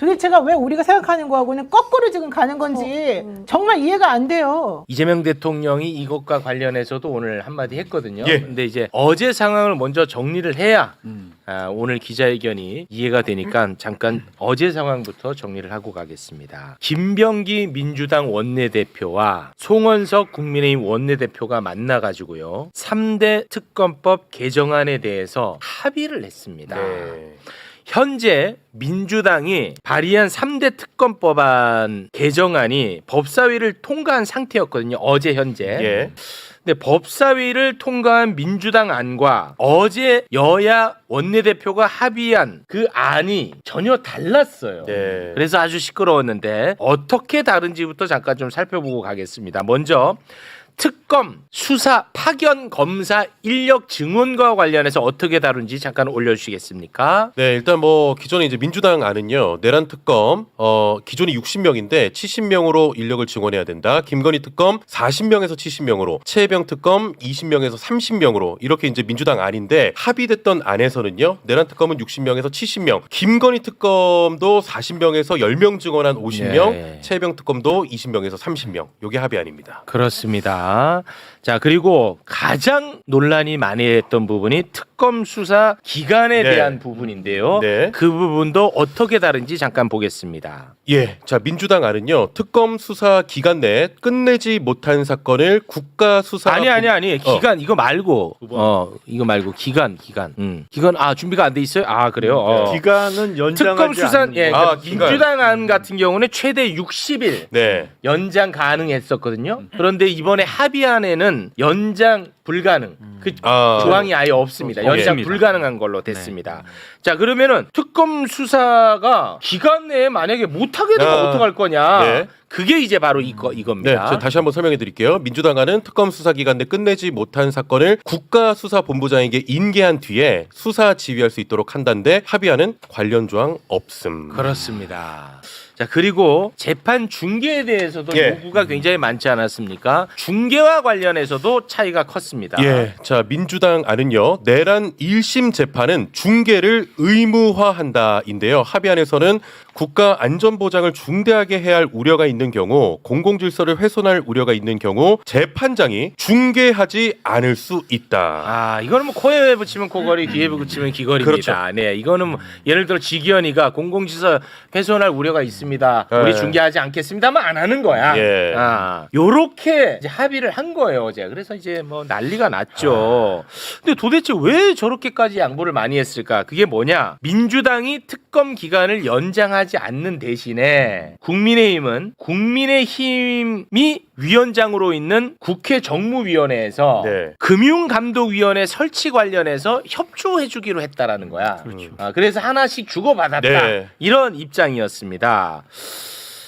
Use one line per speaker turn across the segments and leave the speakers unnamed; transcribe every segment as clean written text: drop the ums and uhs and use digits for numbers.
도대체가 왜 우리가 생각하는 거하고는 거꾸로 지금 가는 건지 정말 이해가 안 돼요.
이재명 대통령이 이것과 관련해서도 오늘 한마디 했거든요.
예.
근데 이제 어제 상황을 먼저 정리를 해야 오늘 기자회견이 이해가 되니까 잠깐 어제 상황부터 정리를 하고 가겠습니다. 김병기 민주당 원내대표와 송원석 국민의힘 원내대표가 만나가지고요. 3대 특검법 개정안에 대해서 합의를 했습니다.
네.
현재 민주당이 발의한 3대 특검법안 개정안이 법사위를 통과한 상태였거든요. 어제 현재.
예.
근데 법사위를 통과한 민주당 안과 어제 여야 원내대표가 합의한 그 안이 전혀 달랐어요.
네.
그래서 아주 시끄러웠는데 어떻게 다른지부터 잠깐 좀 살펴보고 가겠습니다. 먼저 특검 수사 파견 검사 인력 증원과 관련해서 어떻게 다룬지 잠깐 올려주시겠습니까?
네, 일단 뭐 기존에 이제 민주당 안은요. 내란 특검 기존이 60명인데 70명으로 인력을 증원해야 된다. 김건희 특검 40명에서 70명으로, 최혜병 특검 20명에서 30명으로 이렇게 이제 민주당 안인데 합의됐던 안에서는요. 내란 특검은 60명에서 70명, 김건희 특검도 40명에서 10명 증원한 50명,
네.
최혜병 특검도 20명에서 30명. 요게 합의안입니다.
그렇습니다. 자, 그리고 가장 논란이 많이 했던 부분이 특검 수사 기간에
네.
대한 부분인데요.
네.
그 부분도 어떻게 다른지 잠깐 보겠습니다.
예, 자 민주당 안은요. 특검 수사 기간 내에 끝내지 못한 사건을 국가 수사
아니 기간 이거 말고 이거 말고 기간 준비가 안 돼 있어요? 아 그래요.
기간은 연장하지
특검 수사
않는
예,
거예요.
그러니까
기간.
민주당 안 같은 경우는 최대 60일
네.
연장 가능했었거든요. 그런데 이번에 합의안에는 연장 불가능. 그 조항이 아예 없습니다. 연장
없습니다.
불가능한 걸로 됐습니다. 자, 그러면은 특검 수사가 기간 내에 만약에 못하게 되면 어떡할 거냐?
네.
그게 이제 바로
네,
이겁니다.
저 다시 한번 설명해 드릴게요. 민주당안은 특검 수사 기간 내 끝내지 못한 사건을 국가수사본부장에게 인계한 뒤에 수사 지휘할 수 있도록 한다는데 합의안은 관련 조항 없음.
그렇습니다. 자, 그리고 재판 중계에 대해서도
예.
요구가 굉장히 많지 않았습니까? 중계와 관련해서도 차이가 컸습니다.
예, 자 민주당 안은요. 내란 1심 재판은 중계를 의무화한다인데요. 합의안에서는 국가 안전보장을 중대하게 해야 할 우려가 있는 경우, 공공질서를 훼손할 우려가 있는 경우 재판장이 중계하지 않을 수 있다.
아, 이거는 뭐 코에 붙이면 코걸이, 귀에 붙이면 귀걸이입니다.
그렇죠.
네, 이거는 뭐 예를 들어 지기현이가 공공질서 훼손할 우려가 있습니다. 우리
네.
중계하지 않겠습니다만 안 하는 거야.
예.
아, 요렇게 이제 합의를 한 거예요, 어제. 그래서 이제 뭐 난리가 났죠. 근데 도대체 왜 저렇게까지 양보를 많이 했을까? 그게 뭐냐? 민주당이 특검 기간을 연장하지 않는 대신에 국민의힘은 국민의힘이 위원장으로 있는 국회 정무위원회에서
네.
금융감독위원회 설치 관련해서 협조해주기로 했다라는 거야.
그렇죠.
그래서 하나씩 주고받았다.
네.
이런 입장이었습니다.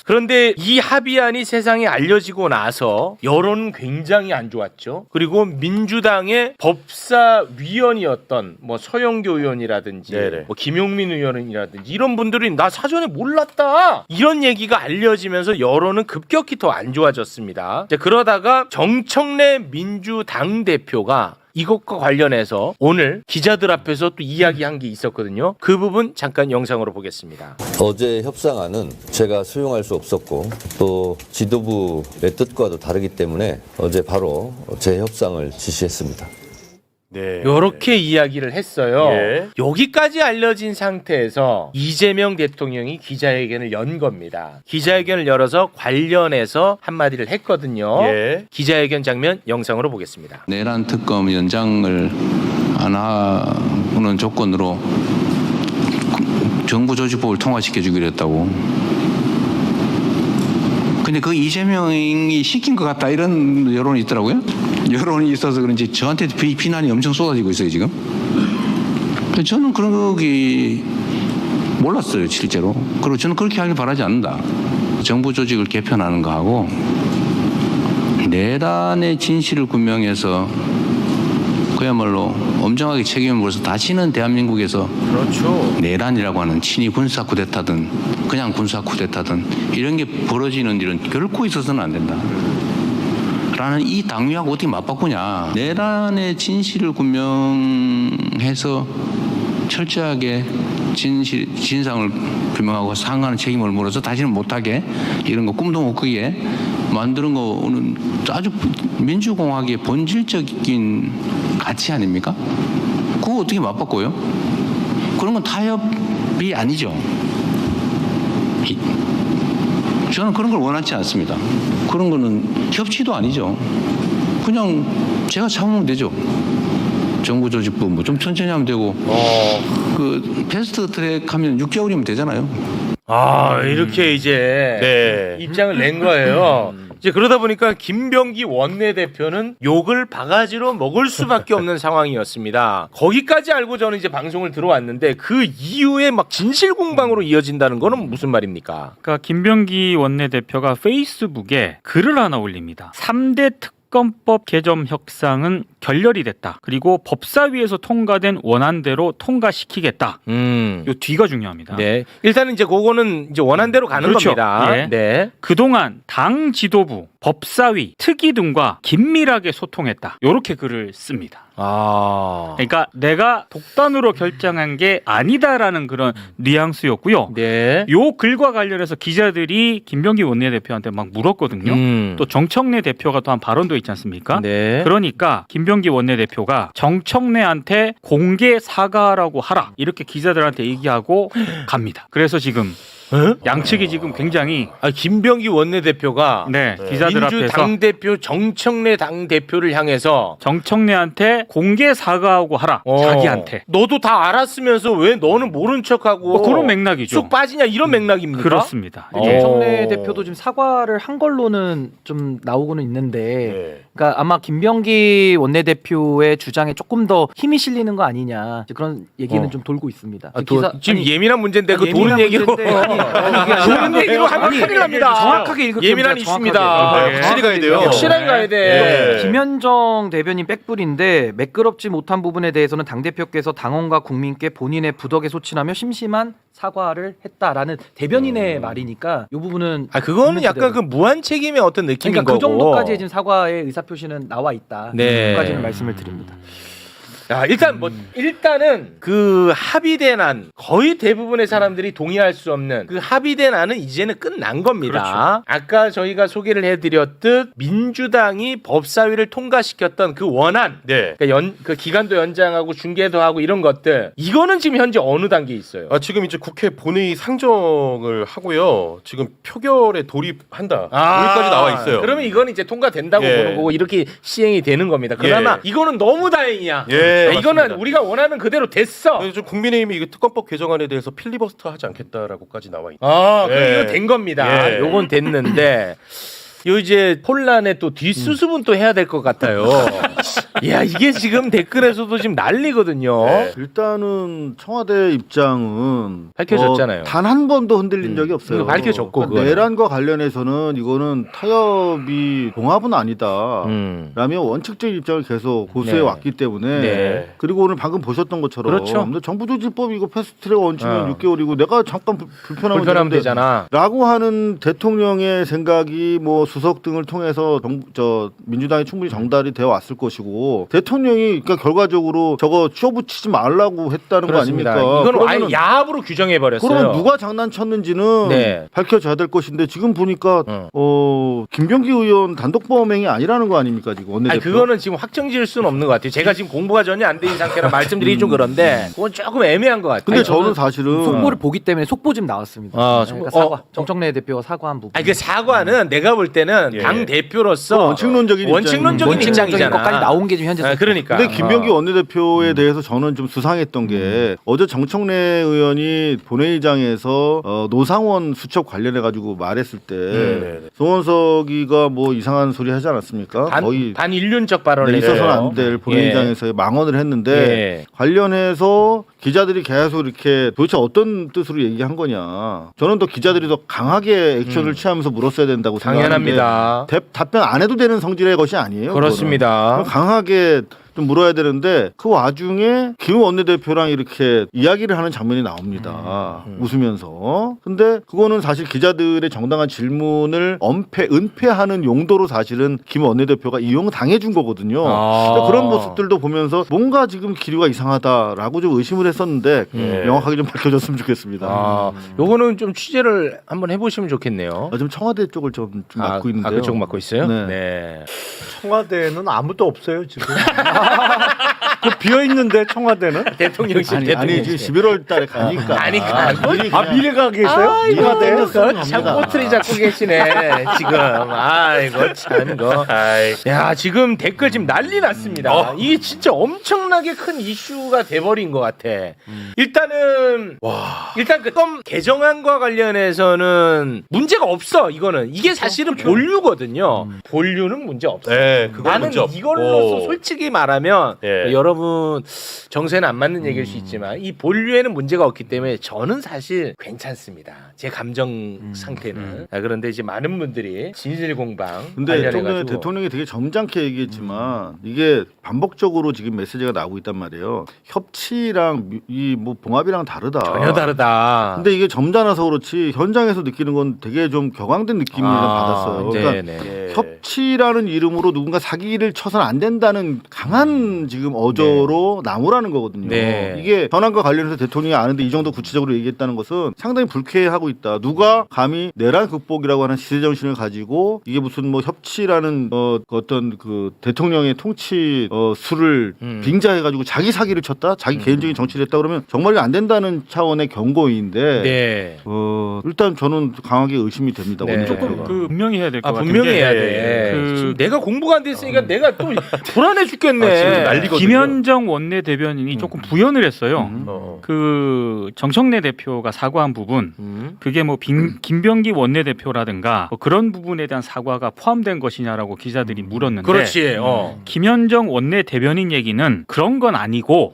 그런데 이 합의안이 세상에 알려지고 나서 여론은 굉장히 안 좋았죠. 그리고 민주당의 법사위원이었던 뭐 서영교 의원이라든지
네네.
뭐 김용민 의원이라든지 이런 분들이 나 사전에 몰랐다 이런 얘기가 알려지면서 여론은 급격히 더 안 좋아졌습니다. 이제 그러다가 정청래 민주당 대표가 이것과 관련해서 오늘 기자들 앞에서 또 이야기한 게 있었거든요. 그 부분 잠깐 영상으로 보겠습니다.
어제 협상안은 제가 수용할 수 없었고 또 지도부의 뜻과도 다르기 때문에 어제 바로 재협상을 지시했습니다.
네.
이렇게 이야기를 했어요.
예.
여기까지 알려진 상태에서 이재명 대통령이 기자회견을 연 겁니다. 기자회견을 열어서 관련해서 한마디를 했거든요.
예.
기자회견 장면 영상으로 보겠습니다.
내란 특검 연장을 안 하는 조건으로 정부 조직법을 통과시켜주기로 했다고. 근데 그 이재명이 시킨 것 같다 이런 여론이 있더라고요. 여론이 있어서 그런지 저한테 비난이 엄청 쏟아지고 있어요 지금. 저는 그런 거기 몰랐어요 실제로. 그리고 저는 그렇게 하길 바라지 않는다. 정부 조직을 개편하는 거하고 내란의 진실을 규명해서 그야말로 엄정하게 책임을 물어서 다시는 대한민국에서
그렇죠.
내란이라고 하는 친위 군사 쿠데타든 그냥 군사 쿠데타든 이런 게 벌어지는 일은 결코 있어서는 안 된다. 라는 이 당위하고 어떻게 맞바꾸냐. 내란의 진실을 규명해서 철저하게 진상을 규명하고 상하는 책임을 물어서 다시는 못하게 이런 거 꿈도 못 꾸게 만드는 거는 아주 민주공화국의 본질적인 가치 아닙니까? 그거 어떻게 맞바꿔요? 그런 건 타협이 아니죠. 저는 그런 걸 원하지 않습니다. 그런 거는 협치도 아니죠. 그냥 제가 참으면 되죠. 정부 조직부 뭐 좀 천천히 하면 되고 그 패스트 트랙 하면 6개월이면 되잖아요.
이렇게 이제
네.
입장을 낸 거예요. 이제 그러다 보니까 김병기 원내대표는 욕을 바가지로 먹을 수밖에 없는 상황이었습니다. 거기까지 알고 저는 이제 방송을 들어왔는데 그 이후에 막 진실 공방으로 이어진다는 거는 무슨 말입니까?
그러니까 김병기 원내대표가 페이스북에 글을 하나 올립니다. 3대 특검법 개정 협상은 결렬이 됐다. 그리고 법사위에서 통과된 원안대로 통과시키겠다. 요 뒤가 중요합니다.
네. 일단은 이제 그거는 이제 원한대로 가는
그렇죠.
겁니다.
예.
네.
그동안 당 지도부, 법사위, 특위 등과 긴밀하게 소통했다. 요렇게 글을 씁니다. 그러니까 내가 독단으로 결정한 게 아니다라는 그런 뉘앙스였고요.
네.
요 글과 관련해서 기자들이 김병기 원내대표한테 막 물었거든요. 또 정청래 대표가 또 한 발언도 있지 않습니까?
네.
그러니까 김병기 원내대표가 정청래한테 공개 사과라고 하라 이렇게 기자들한테 얘기하고 갑니다. 그래서 지금 양측이 지금 굉장히
김병기 원내대표가
기자들 앞에서
민주당대표 정청래 당대표를 향해서
정청래한테 공개 사과하고 하라 자기한테.
너도 다 알았으면서 왜 너는 모른 척하고
그런 맥락이죠.
쑥 빠지냐 이런 맥락입니까?
그렇습니다.
정청래 대표도 지금 사과를 한 걸로는 좀 나오고는 있는데, 그러니까 아마 김병기 원내대표의 주장에 조금 더 힘이 실리는 거 아니냐 이제 그런 얘기는 좀 돌고 있습니다.
지금 예민한 문제인데 그
예민한
도는 얘기로
문제인데,
도는 얘기로 하면 큰일 납니다.
정확하게 읽을게요.
예민한 이슈입니다.
확실히 가야 돼요.
확실하게 가야 돼.
김현정 대변인 백불인데 매끄럽지 못한 부분에 대해서는 당대표께서 당원과 국민께 본인의 부덕에 소친하며 심심한 사과를 했다라는 대변인의 말이니까 이 부분은
그거는 약간 그 무한 책임의 어떤 느낌인
그러니까
거고.
그 정도까지 지금 사과의 의사표시는 나와 있다.
네.
까지는 말씀을 드립니다.
일단은 그 합의된 안 거의 대부분의 사람들이 동의할 수 없는 그 합의된 안은 이제는 끝난 겁니다. 아까 저희가 소개를 해드렸듯 민주당이 법사위를 통과시켰던 그 원안, 그러니까 그 기간도 연장하고 중계도 하고 이런 것들 이거는 지금 현재 어느 단계에 있어요?
지금 이제 국회 본회의 상정을 하고요. 지금 표결에 돌입한다. 여기까지 나와 있어요.
그러면 이거는 이제 통과된다고 보는 거고 이렇게 시행이 되는 겁니다. 그나마 이거는 너무 다행이야. 이거는
맞습니다.
우리가 원하는 그대로 됐어.
그래서 국민의힘이 이거 특검법 개정안에 대해서 필리버스터 하지 않겠다라고까지 나와 있다.
그럼 이거 된 겁니다. 요건 됐는데 요 이제 혼란의 또 뒷수습은 또 해야 될 것 같아요. 야 이게 지금 댓글에서도 지금 난리거든요.
일단은 청와대 입장은
밝혀졌잖아요.
단 한 번도 흔들린 적이 없어요.
이거 밝혀졌고, 그거는.
내란과 관련해서는 이거는 타협이 봉합은 아니다. 라며 원칙적인 입장을 계속 고수해 왔기 때문에 그리고 오늘 방금 보셨던 것처럼
그렇죠.
정부조직법 이거 패스트트랙 원칙은 6개월이고 내가 잠깐 불편하면
되잖아.
라고 하는 대통령의 생각이 뭐 수석 등을 통해서 민주당이 충분히 정달이 되어 왔을 것이고 대통령이 그러니까 결과적으로 저거 씌워붙이지 말라고 했다는
그렇습니다.
거 아닙니까?
이건 아예 야합으로 규정해 버렸어요.
그러면 누가 장난쳤는지는 밝혀져야 될 것인데 지금 보니까 김병기 의원 단독 범행이 아니라는 거 아닙니까 지금 원내대표?
그거는 지금 확정지을 수는 없는 것 같아요. 제가 지금 공부가 전혀 안 된 상태라 말씀드리기 좀 그런데 그건 조금 애매한 것 같아요.
근데 저는 사실은
속보를 보기 때문에 속보 지금 나왔습니다. 그러니까 사과. 정청래 대표가 사과한 부분.
그 사과는 내가 볼 때는 당 대표로서
원칙론적인
입장이잖아.
것까지 나온 게 지금 현재.
그러니까.
근데 김병기 원내대표에 대해서 저는 좀 수상했던 게 어제 정청래 의원이 본회의장에서 노상원 수첩 관련해 가지고 말했을 때 송원석이가 뭐 이상한 소리 하지 않았습니까? 거의
반인륜적 발언을 했어요.
있어서는 안 될 본회의장에서 망언을 했는데 관련해서 기자들이 계속 이렇게 도대체 어떤 뜻으로 얘기한 거냐. 저는 더 기자들이 더 강하게 액션을 취하면서 물었어야 된다고 생각하는데
당연합니다.
답변 안 해도 되는 성질의 것이 아니에요.
그렇습니다.
그거는. 강하게 좀 물어야 되는데 그 와중에 김 원내대표랑 이렇게 이야기를 하는 장면이 나옵니다. 웃으면서. 근데 그거는 사실 기자들의 정당한 질문을 은폐하는 용도로 사실은 김 원내대표가 이용당해준 거거든요. 그러니까 그런 모습들도 보면서 뭔가 지금 기류가 이상하다라고 좀 의심을 했었는데 명확하게 좀 밝혀졌으면 좋겠습니다.
요거는 좀 취재를 한번 해보시면 좋겠네요.
좀 청와대 쪽을 좀 맡고 있는데요.
그쪽 맡고 있어요?
네.
청와대는 아무도 없어요 지금. 그 비어 있는데 청와대는?
대통령실
아니 지금 11월 달에 가니까.
미래가 계세요? 청와대?
참 꼬투리 잡고 계시네 지금. 아이고 참 거. 야 지금 댓글 지금 난리 났습니다. 이게 진짜 엄청나게 큰 이슈가 돼버린 것 같아. 일단은 일단 그 껌 개정안과 관련해서는 문제가 없어. 이거는 이게 사실은 본류거든요. 본류는 문제 없어.
네, 그건
나는
문제 없고.
이걸로서 솔직히 말하면
예.
여러분 정세는 안 맞는 얘기일 수 있지만 이 본류에는 문제가 없기 때문에 저는 사실 괜찮습니다. 제 감정 상태는. 그런데 이제 많은 분들이 진실 공방
근데
관련해가지고
좀 전에 대통령이 되게 점잖게 얘기했지만 이게 반복적으로 지금 메시지가 나오고 있단 말이에요. 협치랑 이 뭐 봉합이랑 다르다.
전혀 다르다.
근데 이게 점잖아서 그렇지 현장에서 느끼는 건 되게 좀 격앙된 느낌을 받았어요. 그러니까 협치라는 이름으로 누군가 사기를 쳐서는 안 된다는 강한 지금 어조로 나무라는 거거든요. 이게 현안과 관련해서 대통령이 아는데 이 정도 구체적으로 얘기했다는 것은 상당히 불쾌하고 있다. 누가 감히 내란 극복이라고 하는 시대 정신을 가지고 이게 무슨 뭐 협치라는 어떤 그 대통령의 통치 수를 빙자해가지고 자기 사기를 쳤다, 자기 개인적인 정치를 했다 그러면 정말 안 된다는 차원의 경고인데 일단 저는 강하게 의심이 됩니다.
조금 그 분명히 해야 될 것 같은
분명히
게
해야 돼. 지금 내가 공부가 안 됐으니까 내가 또 불안해
지금
죽겠네.
난리거든요.
김현정 원내대변인이 조금 부연을 했어요. 그 정청래 대표가 사과한 부분, 그게 뭐 김병기 원내대표라든가 뭐 그런 부분에 대한 사과가 포함된 것이냐라고 기자들이 물었는데,
그렇지.
김현정 원내대변인 얘기는 그런 건 아니고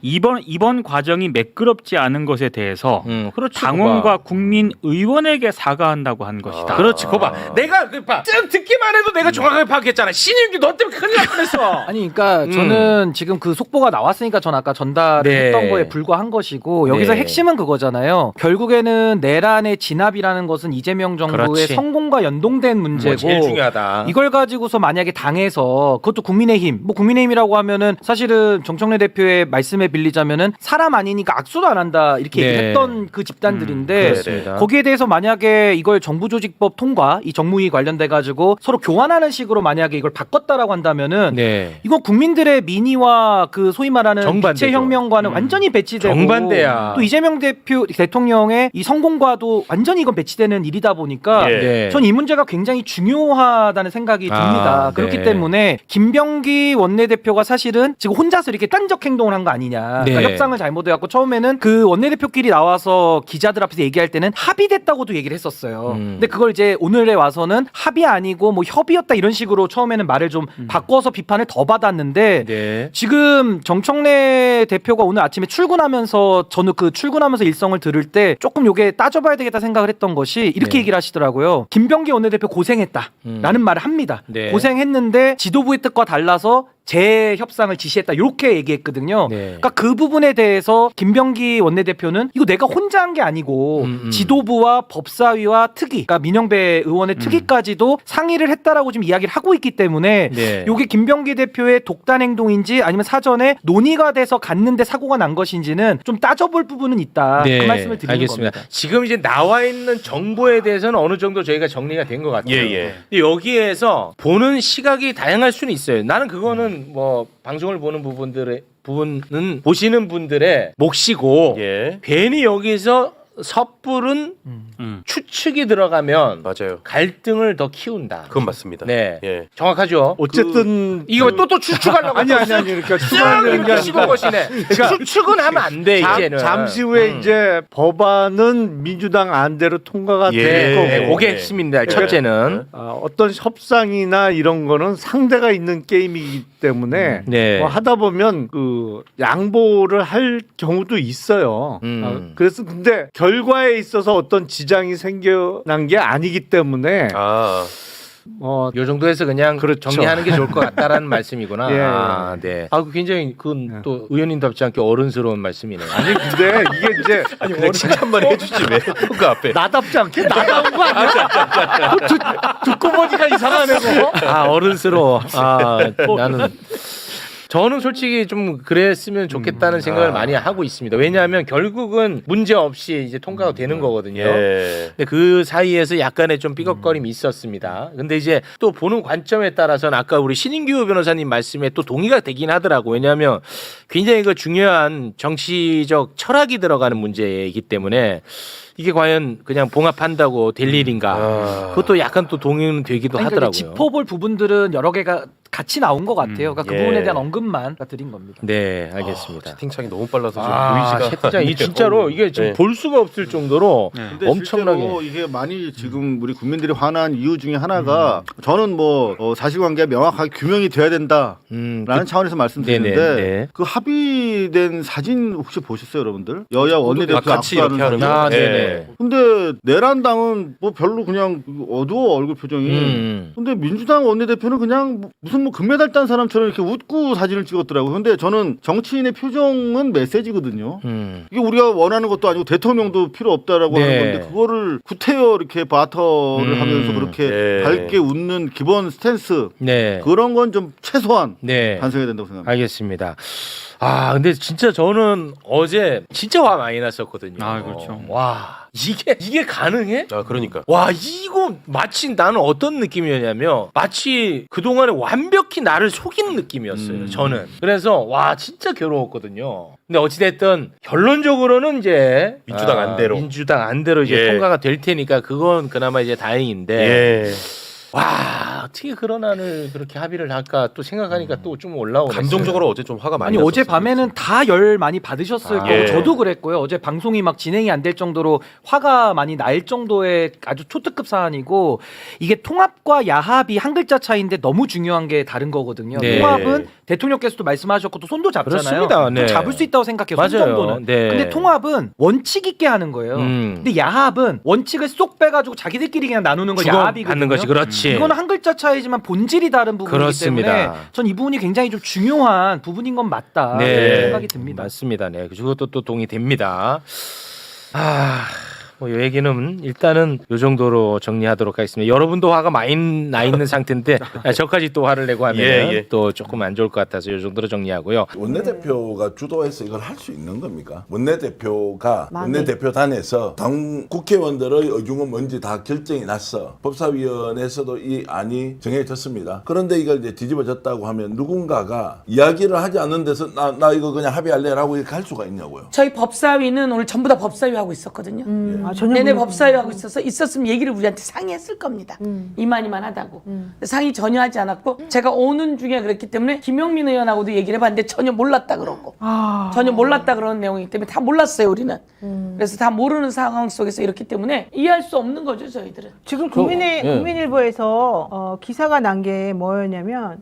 이번 과정이 매끄럽지 않은 것에 대해서 당원과 국민 의원에게 사과한다고 한 것이다.
그렇지. 그거 봐. 내가 듣기만 해도 내가 정확하게 파악했잖아. 신임규 너 때문에 큰일 날 뻔했어.
아니 그러니까 저는 지금 그 속보가 나왔으니까 전 아까 전달했던 거에 불과한 것이고 여기서 핵심은 그거잖아요. 결국에는 내란의 진압이라는 것은 이재명 정부의 성공과 연동된 문제고
제일 중요하다.
이걸 가지고서 만약에 당해서 그것도 국민의힘 뭐 국민의힘이라고 하면은 사실은 정청래 대표의 말씀에 빌리자면은 사람 아니니까 악수도 안 한다 이렇게 얘기했던 그 집단들인데 거기에 대해서 만약에 이걸 정부조직법 통과 이 정무위 관련돼 가지고 서로 교환하는 식으로 만약에 이걸 바꿨다라고 한다면은 이건 국민들의 민의와 그 소위 말하는 빛의 혁명과는 완전히 배치되고
정반대야.
또 이재명 대통령의 이 성공과도 완전히 이건 배치되는 일이다 보니까 전 이 문제가 굉장히 중요하다는 생각이 듭니다. 그렇기 때문에 김병기 원내대표가 사실은 지금 혼자서 이렇게 딴적 행동을 한 거 아니냐. 그러니까 협상을 잘못해갖고 처음에는 그 원내대표끼리 나와서 기자들 앞에서 얘기할 때는 합의됐다고도 얘기를 했었어요. 근데 그걸 이제 오늘에 와서는 합의 아니고 뭐 협의였다 이런 식으로 처음에는 말을 좀 바꿔서 비판을 더 받았는데 지금 정청래 대표가 오늘 아침에 출근하면서 저는 그 출근하면서 일성을 들을 때 조금 요게 따져봐야 되겠다 생각을 했던 것이 이렇게 얘기를 하시더라고요. 김병기 원내대표 고생했다라는 말을 합니다. 고생했는데 지도부의 뜻과 달라서 재협상을 지시했다 이렇게 얘기했거든요. 그러니까 그 부분에 대해서 김병기 원내대표는 이거 내가 혼자 한 게 아니고 지도부와 법사위와 특위, 그러니까 민영배 의원의 특위까지도 상의를 했다라고 지금 이야기를 하고 있기 때문에 이게 김병기 대표의 독단 행동인지 아니면 사전에 논의가 돼서 갔는데 사고가 난 것인지는 좀 따져볼 부분은 있다. 그 말씀을 드리는
알겠습니다.
겁니다.
지금 이제 나와 있는 정보에 대해서는 어느 정도 저희가 정리가 된 것 같아요. 근데 여기에서 보는 시각이 다양할 수는 있어요. 나는 그거는 뭐 방송을 보는 부분은 보시는 분들의 몫이고 괜히 여기서 섣부른 추측이 들어가면 갈등을 더 키운다.
그건 맞습니다.
정확하죠.
어쨌든
이거 또 추측하려고
아니 그러니까 추측하는 게
씹어 것이네. 추측은 하면 안 돼 이제는.
잠시 후에 이제 법안은 민주당 안대로 통과가 될 거고
그게 핵심입니다. 첫째는
어떤 협상이나 이런 거는 상대가 있는 게임이기 때문에 뭐 하다 보면 그 양보를 할 경우도 있어요. 그래서 근데 결과에 있어서 어떤 지장이 생겨난 게 아니기 때문에
요 정도에서 그냥 정리하는 게 좋을 것 같다라는 말씀이구나.
예.
아, 네. 아, 굉장히 그건 또 의원님답지 않게 어른스러운 말씀이네요.
아니 근데 이게 이제
그냥 칭찬만 해주지 왜 그 앞에.
나답지 않게 나다운 거 아니야? 듣고 보니까 이상하네 뭐.
아, 어른스러워. 아, 나는. 저는 솔직히 좀 그랬으면 좋겠다는 생각을 많이 하고 있습니다. 왜냐하면 결국은 문제 없이 이제 통과가 되는 거거든요.
예.
근데 그 사이에서 약간의 좀 삐걱거림이 있었습니다. 근데 이제 또 보는 관점에 따라서는 아까 우리 신인규 변호사님 말씀에 또 동의가 되긴 하더라고. 왜냐하면 굉장히 그 중요한 정치적 철학이 들어가는 문제이기 때문에 이게 과연 그냥 봉합한다고 될 일인가? 그것도 약간 또 동의는 되기도
아니,
하더라고요.
짚어볼 부분들은 여러 개가 같이 나온 것 같아요. 그러니까 그
예.
부분에 대한 언급만 드린 겁니다.
네, 알겠습니다.
채팅창이 너무 빨라서 지금
아,
보이지가
채팅창 이
않네요.
진짜로 이게 지금
네.
볼 수가 없을 정도로
근데
엄청나게.
실제로 이게 많이 지금 우리 국민들이 화난 이유 중에 하나가 저는 뭐 사실관계가 명확하게 규명이 돼야 된다라는 차원에서 말씀드리는데
네네.
그 합의된 사진 혹시 보셨어요, 여러분들? 여야 원내대표
같이 이렇게 하는
사진.
거.
아,
예.
네네.
근데 내란당은 뭐 별로 그냥 어두워 얼굴 표정이. 근데 민주당 원내대표는 그냥 무슨 뭐 금메달 딴 사람처럼 이렇게 웃고 사진을 찍었더라고요. 근데 저는 정치인의 표정은 메시지거든요. 이게 우리가 원하는 것도 아니고 대통령도 필요 없다라고
네.
하는 건데 그거를 구태여 이렇게 바터를 하면서 그렇게
네.
밝게 웃는 기본 스탠스
네.
그런 건 좀 최소한
네.
반성해야 된다고 생각합니다.
알겠습니다. 아, 근데 진짜 저는 어제 진짜 화 많이 났었거든요.
아, 그렇죠.
와, 이게 가능해?
아 그러니까.
와, 이거 마치 나는 어떤 느낌이었냐면 마치 그동안에 완벽히 나를 속이는 느낌이었어요. 저는. 그래서 와, 진짜 괴로웠거든요. 근데 어찌됐든 결론적으로는 이제
민주당 안대로.
민주당 안대로 이제
예.
통과가 될 테니까 그건 그나마 이제 다행인데.
예.
와, 어떻게 그런 안을 그렇게 합의를 할까 또 생각하니까 또 좀 올라오네.
감정적으로 어제 좀 화가 많이
아니 어제
났었어요.
밤에는 다 열 많이 받으셨을 거고
예.
저도 그랬고요. 어제 방송이 막 진행이 안 될 정도로 화가 많이 날 정도의 아주 초특급 사안이고 이게 통합과 야합이 한 글자 차이인데 너무 중요한 게 다른 거거든요.
네.
통합은 대통령께서도 말씀하셨고 또 손도 잡잖아요.
그렇습니다. 네.
좀 잡을 수 있다고 생각해요. 손
맞아요.
정도는.
네.
근데 통합은 원칙 있게 하는 거예요. 근데 야합은 원칙을 쏙 빼가지고 자기들끼리 그냥 나누는 걸 야합이거든요.
받는 것이 그렇지.
이거는 한 글자 차이지만 본질이 다른 부분이기
그렇습니다.
때문에 전 이 부분이 굉장히 좀 중요한 부분인 건 맞다 이런 생각이 듭니다.
맞습니다. 네, 그것도 또 동의됩니다. 아, 뭐 이 얘기는 일단은 요 정도로 정리하도록 하겠습니다. 여러분도 화가 많이 나 있는 상태인데 저까지 또 화를 내고 하면
예.
또 조금 안 좋을 것 같아서 요 정도로 정리하고요.
원내대표가 주도해서 이걸 할 수 있는 겁니까? 원내대표가 원내대표단에서 당 국회의원들의 의중은 뭔지 다 결정이 났어. 법사위원회에서도 이 안이 정해졌습니다. 그런데 이걸 이제 뒤집어졌다고 하면 누군가가 이야기를 하지 않는 데서 나 이거 그냥 합의할래라고 이렇게 할 수가 있냐고요.
저희 법사위는 오늘 전부 다 법사위 하고 있었거든요.
전혀
내내
몰랐어요.
법사위 하고 있었으면 얘기를 우리한테 상의했을 겁니다. 이만 하다고. 상의 전혀 하지 않았고 제가 오는 중에 그랬기 때문에 김용민 의원하고도 얘기를 해봤는데 전혀 몰랐다 그러고 전혀 몰랐다 그러는 내용이기 때문에 다 몰랐어요 우리는. 그래서 다 모르는 상황 속에서 이렇기 때문에 이해할 수 없는 거죠 저희들은.
지금 국민일보에서 기사가 난 게 뭐였냐면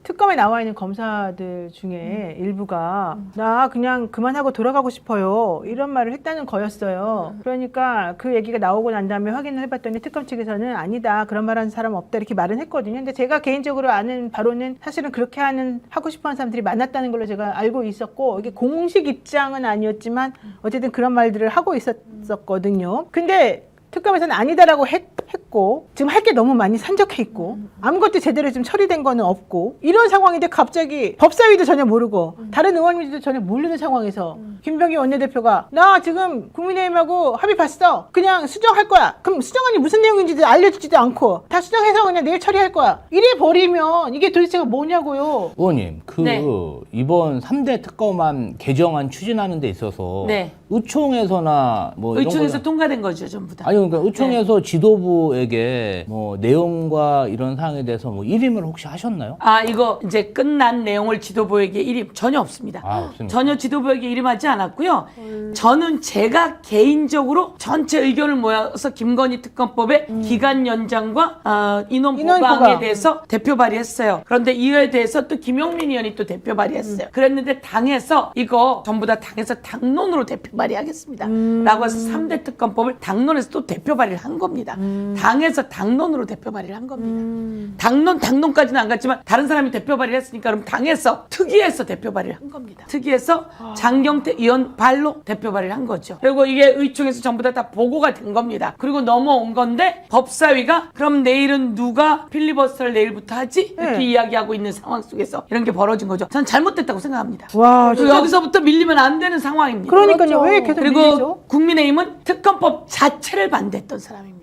특검에 나와 있는 검사들 중에 일부가 나 그냥 그만하고 돌아가고 싶어요 이런 말을 했다는 거였어요. 그러니까 그 얘기가 나오고 난 다음에 확인을 해봤더니 특검 측에서는 아니다 그런 말하는 사람 없다 이렇게 말은 했거든요. 근데 제가 개인적으로 아는 바로는 사실은 그렇게 하고 싶어하는 사람들이 많았다는 걸로 제가 알고 있었고 이게 공식 입장은 아니었지만 어쨌든 그런 말들을 하고 있었거든요. 근데 특검에서는 아니다라고 했고 지금 할 게 너무 많이 산적해 있고 아무것도 제대로 좀 처리된 거는 없고 이런 상황인데 갑자기 법사위도 전혀 모르고 다른 의원님들도 전혀 모르는 상황에서 김병기 원내대표가 나 지금 국민의힘하고 합의 봤어 그냥 수정할 거야. 그럼 수정안이 무슨 내용인지도 알려주지도 않고 다 수정해서 그냥 내일 처리할 거야. 이래 버리면 이게 도대체가 뭐냐고요.
의원님
네.
이번 3대 특검안 개정안 추진하는 데 있어서
네.
의총에서나 뭐 이런
의총에서
거나-
통과된 거죠 전부 다.
아니 그러니까 의총에서 지도부에게 뭐 내용과 이런 사항에 대해서 뭐 일임을 혹시 하셨나요?
아 이거 이제 끝난 내용을 지도부에게 일임 전혀 없습니다.
없습니다.
전혀 지도부에게 일임하지 않았고요. 저는 제가 개인적으로 전체 의견을 모아서 김건희 특검법의 기간 연장과 인원
인원
보강에
보강.
대해서 대표 발의했어요. 그런데 이에 대해서 또 김용민 의원이 또 대표 발의했어요. 그랬는데 당에서 이거 전부 다 당에서 당론으로 대표 발의하겠습니다. 라고 해서 3대 특검법을 당론에서 또 대표 발의를 한 겁니다. 당에서 당론으로 대표 발의를 한 겁니다. 당론까지는 안 갔지만 다른 사람이 대표 발의를 했으니까 그럼 당에서 특위에서 대표 발의를 한 겁니다. 특위에서 장경태 의원 발로 대표 발의를 한 거죠. 그리고 이게 의총에서 전부 다 보고가 된 겁니다. 그리고 넘어온 건데 법사위가 그럼 내일은 누가 필리버스터를 내일부터 하지? 이렇게 이야기하고 있는 상황 속에서 이런 게 벌어진 거죠. 전 잘못됐다고 생각합니다.
와,
그리고 여기서부터 밀리면 안 되는 상황입니다.
그러니까요. 왜 계속
그리고
밀리죠?
국민의힘은 특검법 자체를 반대했던 사람입니다.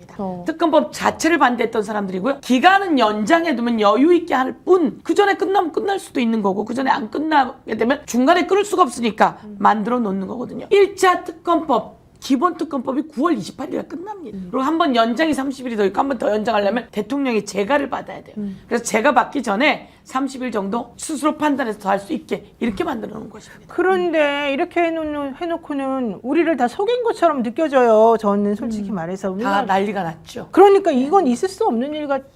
특검법 자체를 반대했던 사람들이고요. 기간은 연장해 두면 여유 있게 할 뿐 그 전에 끝나면 끝날 수도 있는 거고 그 전에 안 끝나게 되면 중간에 끊을 수가 없으니까 만들어 놓는 거거든요. 1차 특검법 기본 특검법이 9월 28일에 끝납니다. 그리고 한 번 연장이 30일이 더 있고 한 번 더 연장하려면 대통령이 재가를 받아야 돼요. 그래서 재가 받기 전에 30일 정도 스스로 판단해서 더 할 수 있게 이렇게 만들어 놓은 것입니다.
그런데 이렇게 해놓고는 우리를 다 속인 것처럼 느껴져요. 저는 솔직히 말해서.
다 난리가 났죠.
그러니까 이건 있을 수 없는 일 같아요.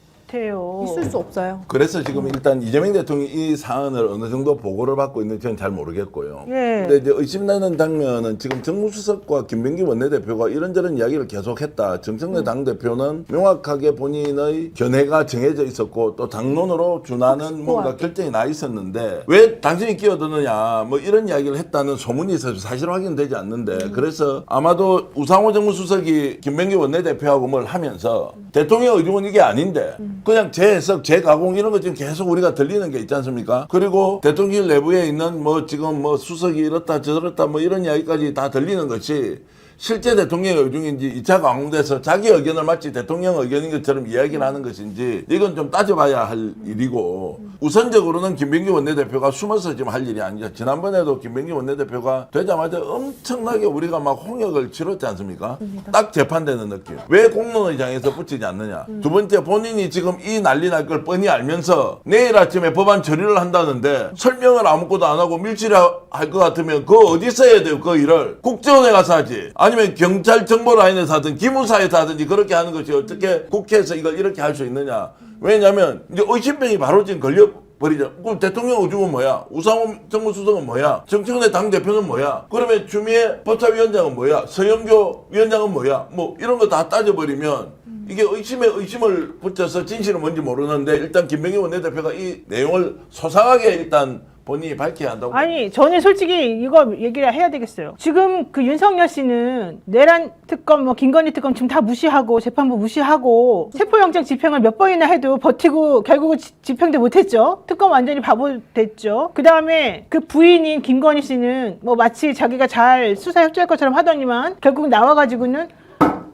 있을 수 없어요.
그래서 지금 일단 이재명 대통령이 이 사안을 어느 정도 보고를 받고 있는지 저는 잘 모르겠고요.
예.
근데 이제 의심나는 장면은 지금 정무수석과 김병기 원내대표가 이런저런 이야기를 계속했다. 정청래 당대표는 명확하게 본인의 견해가 정해져 있었고 또 당론으로 준하는 뭔가 결정이 나 있었는데 왜 당신이 끼어드느냐 뭐 이런 이야기를 했다는 소문이 있어서 사실 확인되지 않는데 그래서 아마도 우상호 정무수석이 김병기 원내대표하고 뭘 하면서 대통령 의중은 이게 아닌데 그냥 제 해석, 제 가공 이런 거 지금 계속 우리가 들리는 게 있지 않습니까? 그리고 대통령 내부에 있는 뭐 지금 뭐 수석이 이렇다 저렇다 뭐 이런 이야기까지 다 들리는 것이 실제 대통령의 의중인지 2차 강공돼서 자기 의견을 마치 대통령 의견인 것처럼 이야기를 하는 것인지 이건 좀 따져봐야 할 일이고 우선적으로는 김병기 원내대표가 숨어서 지금 할 일이 아니죠. 지난번에도 김병기 원내대표가 되자마자 엄청나게 우리가 막 홍역을 치렀지 않습니까? 딱 재판되는 느낌. 왜 공론의장에서 붙이지 않느냐. 두 번째 본인이 지금 이 난리 날 걸 뻔히 알면서 내일 아침에 법안 처리를 한다는데 설명을 아무것도 안 하고 밀치를 할 것 같으면 그거 어디서 해야 돼요? 그 일을 국정원에 가서 하지. 아니면 경찰 정보라인에서 하든 기무사에서 하든지 그렇게 하는 것이 어떻게 국회에서 이걸 이렇게 할 수 있느냐. 왜냐하면 이제 의심병이 바로 지금 걸려버리죠. 그럼 대통령 의중은 뭐야? 우상호 정무수석은 뭐야? 정청래 당대표는 뭐야? 그러면 추미애 법사위원장은 뭐야? 서영교 위원장은 뭐야? 뭐 이런 거 다 따져버리면 이게 의심에 의심을 붙여서 진실은 뭔지 모르는데 일단 김병기 원내대표가 이 내용을 소상하게 일단 본인이 밝혀야 한다고.
아니 저는 솔직히 이거 얘기를 해야 되겠어요. 지금 그 윤석열 씨는 내란 특검 뭐 김건희 특검 지금 다 무시하고 재판부 무시하고 체포영장 집행을 몇 번이나 해도 버티고 결국은 집행도 못했죠. 특검 완전히 바보 됐죠. 그 다음에 그 부인인 김건희 씨는 뭐 마치 자기가 잘 수사 협조할 것처럼 하더니만 결국 나와가지고는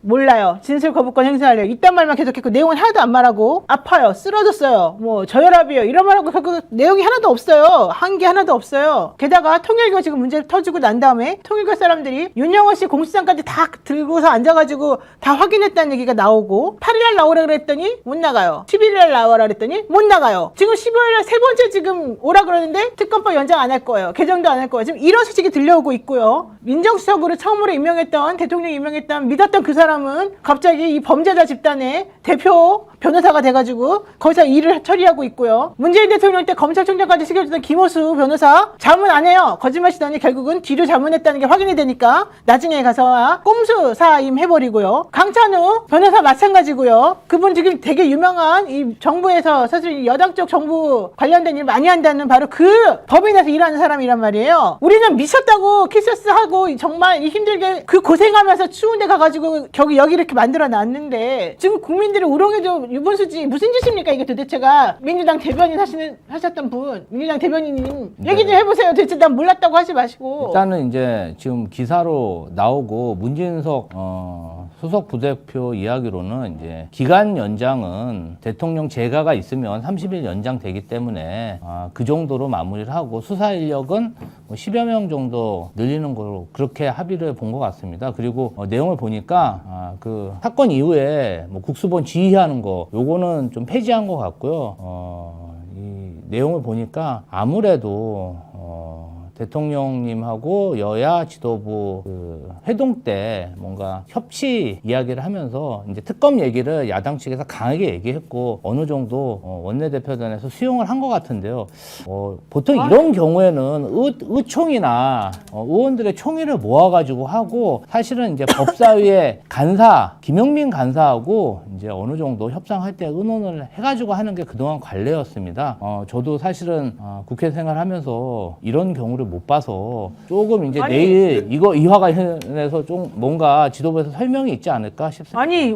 몰라요. 진술 거부권 행사하래요. 이딴 말만 계속했고 내용은 하나도 안 말하고 아파요. 쓰러졌어요. 뭐 저혈압이요. 이런 말하고 결국 내용이 하나도 없어요. 한 게 하나도 없어요. 게다가 통일교 지금 문제 터지고 난 다음에 통일교 사람들이 윤영호 씨 공수장까지 다 들고서 앉아가지고 다 확인했다는 얘기가 나오고 8일날 나오라 그랬더니 못 나가요. 11일날 나와라 그랬더니 못 나가요. 지금 15일날 세 번째 지금 오라 그러는데 특검법 연장 안 할 거예요. 개정도 안 할 거예요. 지금 이런 소식이 들려오고 있고요. 민정수석으로 처음으로 임명했던 대통령이 임명했던 믿었던 그 사람은 갑자기 이 범죄자 집단의 대표 변호사가 돼가지고 거기서 일을 처리하고 있고요. 문재인 대통령 때 검찰총장까지 시켜주던 김호수 변호사 자문 안 해요. 거짓말 치더니 결국은 뒤로 자문했다는 게 확인이 되니까 나중에 가서 꼼수 사임 해버리고요. 강찬우 변호사 마찬가지고요. 그분 지금 되게 유명한 이 정부에서 사실 여당 쪽 정부 관련된 일 많이 한다는 바로 그 법인에서 일하는 사람이란 말이에요. 우리는 미쳤다고 키스하고 정말 힘들게 그 고생하면서 추운 데 가가지고 여기 이렇게 만들어 놨는데 지금 국민들이 우롱해도 유분수지 무슨 짓입니까 이게 도대체가. 민주당 대변인 하셨던 분 민주당 대변인님 얘기 좀 해보세요. 도대체 난 몰랐다고 하지 마시고.
일단은 이제 지금 기사로 나오고 문진석 수석 부대표 이야기로는 이제 기간 연장은 대통령 재가가 있으면 30일 연장되기 때문에 그 정도로 마무리를 하고 수사 인력은 뭐 10여 명 정도 늘리는 걸로 그렇게 합의를 본 것 같습니다. 그리고 내용을 보니까 그 사건 이후에 뭐 국수본 지휘하는 거 요거는 좀 폐지한 것 같고요. 이 내용을 보니까 아무래도 대통령님하고 여야 지도부 그 회동 때 뭔가 협치 이야기를 하면서 이제 특검 얘기를 야당 측에서 강하게 얘기했고 어느 정도 원내대표단에서 수용을 한 것 같은데요. 보통 이런 경우에는 의총이나 의원들의 총회를 모아가지고 하고 사실은 이제 법사위의 간사 김용민 간사하고 이제 어느 정도 협상할 때 의논을 해가지고 하는 게 그동안 관례였습니다. 저도 사실은 국회 생활하면서 이런 경우를 못 봐서 조금 이제 내일 이와 관련해서 좀 뭔가 지도부에서 설명이 있지 않을까 싶습니다.
아니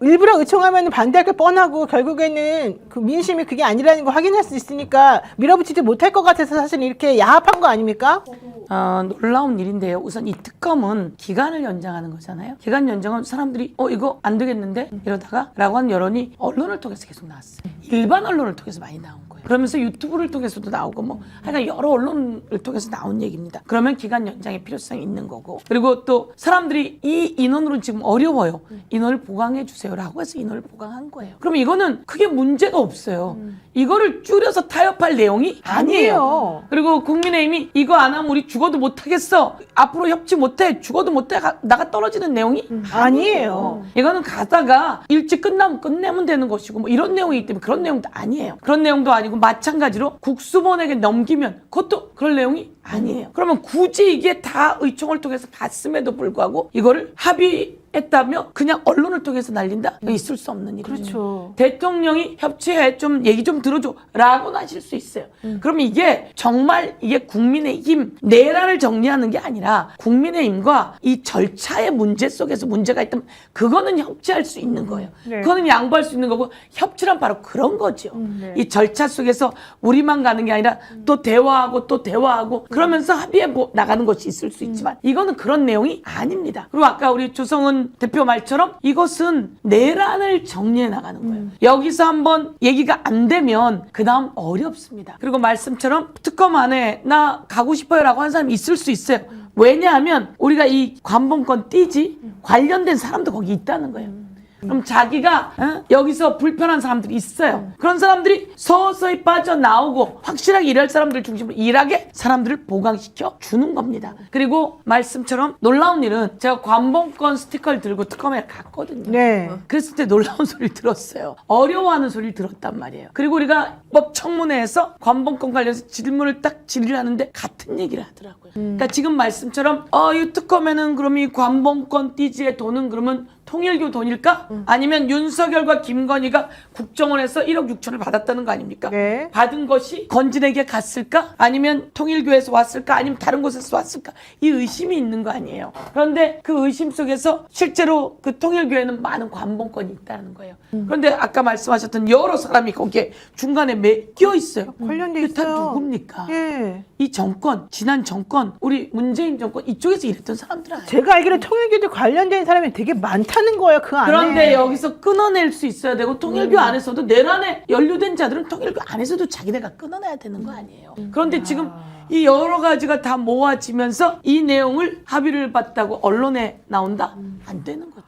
일부러 의총하면 반대할 게 뻔하고 결국에는 그 민심이 그게 아니라는 거 확인할 수 있으니까 밀어붙이지 못할 것 같아서 사실 이렇게 야합한 거 아닙니까?
놀라운 일인데요. 우선 이 특검은 기간을 연장하는 거잖아요. 기간 연장은 사람들이 이거 안 되겠는데 이러다가 라고 하는 여론이 언론을 통해서 계속 나왔어요. 일반 언론을 통해서 많이 나온 거예요. 그러면서 유튜브를 통해서도 나오고 뭐 하여간 여러 언론을 통해서 나온 얘기입니다. 그러면 기간 연장의 필요성이 있는 거고 그리고 또 사람들이 이 인원으로 지금 어려워요. 인원을 보강해 주세요라고 해서 인원을 보강한 거예요. 그럼 이거는 크게 문제가 없어요. 이거를 줄여서 타협할 내용이 아니에요. 그리고 국민의힘이 이거 안 하면 우리 죽어도 못하겠어. 앞으로 협치 못해. 죽어도 못해. 나가 떨어지는 내용이 아니에요. 이거는 가다가 일찍 끝나면 끝내면 되는 것이고 뭐 이런 내용이기 때문에 그런 내용도 아니에요. 그런 내용도 아니고 마찬가지로 국수본에게 넘기면 그것도 그런 내용이 아니에요. 그러면 굳이 이게 다 의총을 통해서 봤음에도 불구하고 이거를 합의했다며 그냥 언론을 통해서 날린다? 있을 수 없는 일이죠.
그렇죠.
대통령이 협치해 좀 얘기 좀 들어줘 라고는 하실 수 있어요. 그럼 이게 정말 이게 국민의힘 내란을 정리하는 게 아니라 국민의힘과 이 절차의 문제 속에서 문제가 있다면 그거는 협치할 수 있는 거예요.
네.
그거는 양보할 수 있는 거고 협치란 바로 그런 거죠.
네.
이 절차 속에서 우리만 가는 게 아니라 또 대화하고 또 대화하고 그러면서 합의해 나가는 것이 있을 수 있지만 이거는 그런 내용이 아닙니다. 그리고 아까 우리 조성은 대표 말처럼 이것은 내란을 정리해 나가는 거예요. 여기서 한번 얘기가 안 되면 그 다음 어렵습니다. 그리고 말씀처럼 특검 안에 나 가고 싶어요 라고 하는 사람이 있을 수 있어요. 왜냐하면 우리가 이 관봉권 띠지 관련된 사람도 거기 있다는 거예요. 그럼 자기가 여기서 불편한 사람들이 있어요. 그런 사람들이 서서히 빠져나오고 확실하게 일할 사람들 중심으로 일하게 사람들을 보강시켜 주는 겁니다. 그리고 말씀처럼 놀라운 일은 제가 관봉권 스티커를 들고 특검에 갔거든요.
네.
그랬을 때 놀라운 소리를 들었어요. 어려워하는 소리를 들었단 말이에요. 그리고 우리가 법청문회에서 관봉권 관련해서 질문을 딱 질의를 하는데 같은 얘기를 하더라고요. 그러니까 지금 말씀처럼 이 특검에는 그럼 이 관봉권 띠지의 돈은 그러면 통일교 돈일까? 아니면 윤석열과 김건희가 국정원에서 1억 6천을 받았다는 거 아닙니까?
네.
받은 것이 건진에게 갔을까? 아니면 통일교에서 왔을까? 아니면 다른 곳에서 왔을까? 이 의심이 있는 거 아니에요. 그런데 그 의심 속에서 실제로 그 통일교에는 많은 관봉권이 있다는 거예요. 그런데 아까 말씀하셨던 여러 사람이 거기에 중간에 끼어 있어요.
관련돼
이게 다
있어요.
누굽니까?
예.
이 정권, 지난 정권, 우리 문재인 정권 이쪽에서 일했던 사람들 아니에요.
제가 알기로 통일교도 관련된 사람이 되게 많다는 거예요. 그 안에.
그런데 여기서 끊어낼 수 있어야 되고 통일교 안에서도 내란에 연루된 자들은 통일교 안에서도 자기네가 끊어내야 되는 거 아니에요. 그런데 지금 이 여러 가지가 다 모아지면서 이 내용을 합의를 봤다고 언론에 나온다? 안 되는 거죠.